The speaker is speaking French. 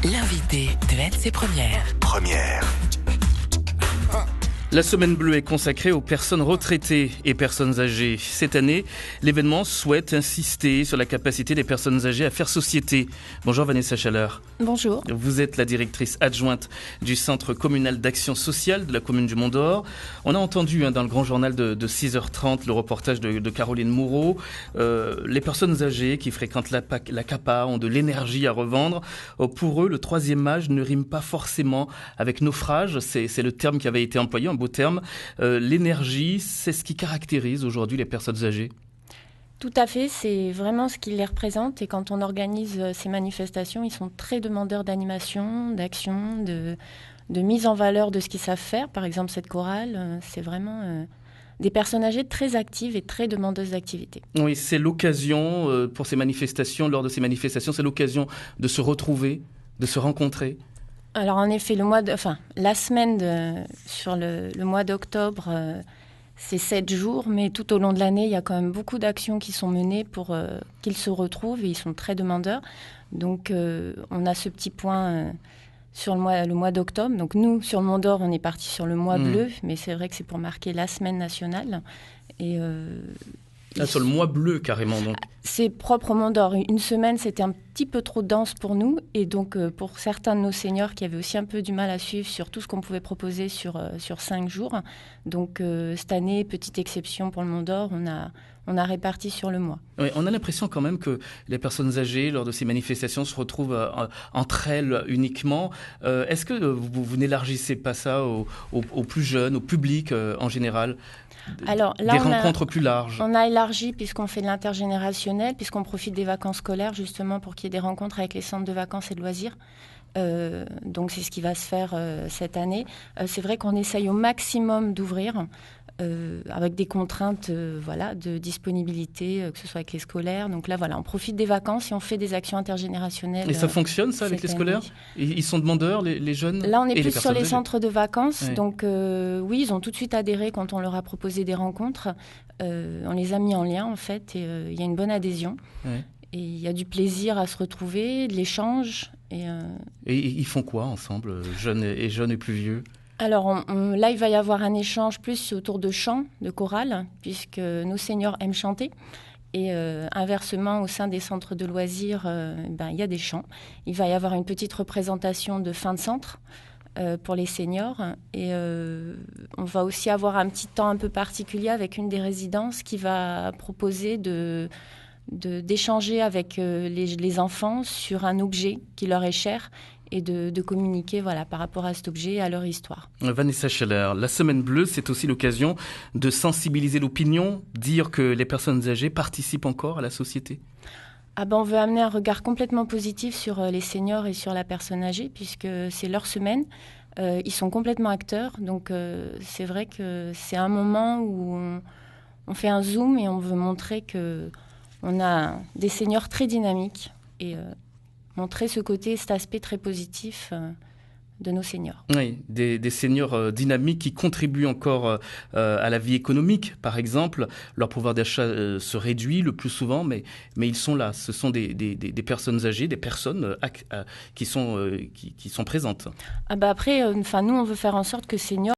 L'invité de LC Première. La semaine bleue est consacrée aux personnes retraitées et personnes âgées. Cette année, l'événement souhaite insister sur la capacité des personnes âgées à faire société. Bonjour Vanessa Chaleur. Bonjour. Vous êtes la directrice adjointe du Centre communal d'action sociale de la commune du Mont-d'Or. On a entendu dans le grand journal de 6h30 le reportage de Caroline Moureau. Les personnes âgées qui fréquentent la CAPA ont de l'énergie à revendre. Pour eux, le troisième âge ne rime pas forcément avec naufrage. C'est le terme qui avait été employé, un beau terme. L'énergie, c'est ce qui caractérise aujourd'hui les personnes âgées. Tout à fait, c'est vraiment ce qui les représente. Et quand on organise ces manifestations, ils sont très demandeurs d'animation, d'action, de mise en valeur de ce qu'ils savent faire. Par exemple, cette chorale, c'est vraiment des personnes âgées très actives et très demandeuses d'activités. Oui, c'est l'occasion pour ces manifestations, lors de ces manifestations, c'est l'occasion de se retrouver, de se rencontrer. Alors en effet, la semaine sur le mois d'octobre, c'est 7 jours, mais tout au long de l'année, il y a quand même beaucoup d'actions qui sont menées pour qu'ils se retrouvent et ils sont très demandeurs. Donc on a ce petit point sur le mois d'octobre. Donc nous, sur le Mont-d'Or, on est parti sur le mois bleu, mais c'est vrai que c'est pour marquer la semaine nationale. Et sur le mois bleu, carrément, donc. C'est propre au Mont-d'Or. Une semaine, c'était un petit peu trop dense pour nous. Et donc, pour certains de nos seniors qui avaient aussi un peu du mal à suivre sur tout ce qu'on pouvait proposer sur 5 jours. Donc, cette année, petite exception pour le Mont-d'Or, on a réparti sur le mois. Oui, on a l'impression quand même que les personnes âgées, lors de ces manifestations, se retrouvent entre elles uniquement. Est-ce que vous n'élargissez pas ça aux plus jeunes, au public en général ? Alors, là, des rencontres plus larges. On a élargi puisqu'on fait de l'intergénérationnel, puisqu'on profite des vacances scolaires justement pour qu'il y ait des rencontres avec les centres de vacances et de loisirs. Donc c'est ce qui va se faire cette année. C'est vrai qu'on essaye au maximum d'ouvrir avec des contraintes de disponibilité, que ce soit avec les scolaires. Donc là, on profite des vacances et on fait des actions intergénérationnelles. Et ça fonctionne, ça, avec les scolaires ? Ils sont demandeurs, les jeunes ? Là, on est plus sur les âgées. centres de vacances. Ouais. Donc oui, ils ont tout de suite adhéré quand on leur a proposé des rencontres. On les a mis en lien, en fait, et il y a une bonne adhésion. Ouais. Et il y a du plaisir à se retrouver, de l'échange. Et ils font quoi ensemble, jeunes et plus vieux ? Alors là, il va y avoir un échange plus autour de chants, de chorales, puisque nos seniors aiment chanter. Et inversement, au sein des centres de loisirs, il y a des chants. Il va y avoir une petite représentation de fin de centre pour les seniors. Et on va aussi avoir un petit temps un peu particulier avec une des résidences qui va proposer d'échanger avec les enfants sur un objet qui leur est cher et de communiquer par rapport à cet objet et à leur histoire. Vanessa Chaleur, la Semaine bleue, c'est aussi l'occasion de sensibiliser l'opinion, dire que les personnes âgées participent encore à la société. On veut amener un regard complètement positif sur les seniors et sur la personne âgée, puisque c'est leur semaine. Ils sont complètement acteurs, donc c'est vrai que c'est un moment où on fait un zoom et on veut montrer qu'on a des seniors très dynamiques et montrer cet aspect très positif de nos seniors. Oui, des seniors dynamiques qui contribuent encore à la vie économique, par exemple. Leur pouvoir d'achat se réduit le plus souvent, mais ils sont là. Ce sont des personnes âgées, des personnes qui sont présentes. Après, nous, on veut faire en sorte que seniors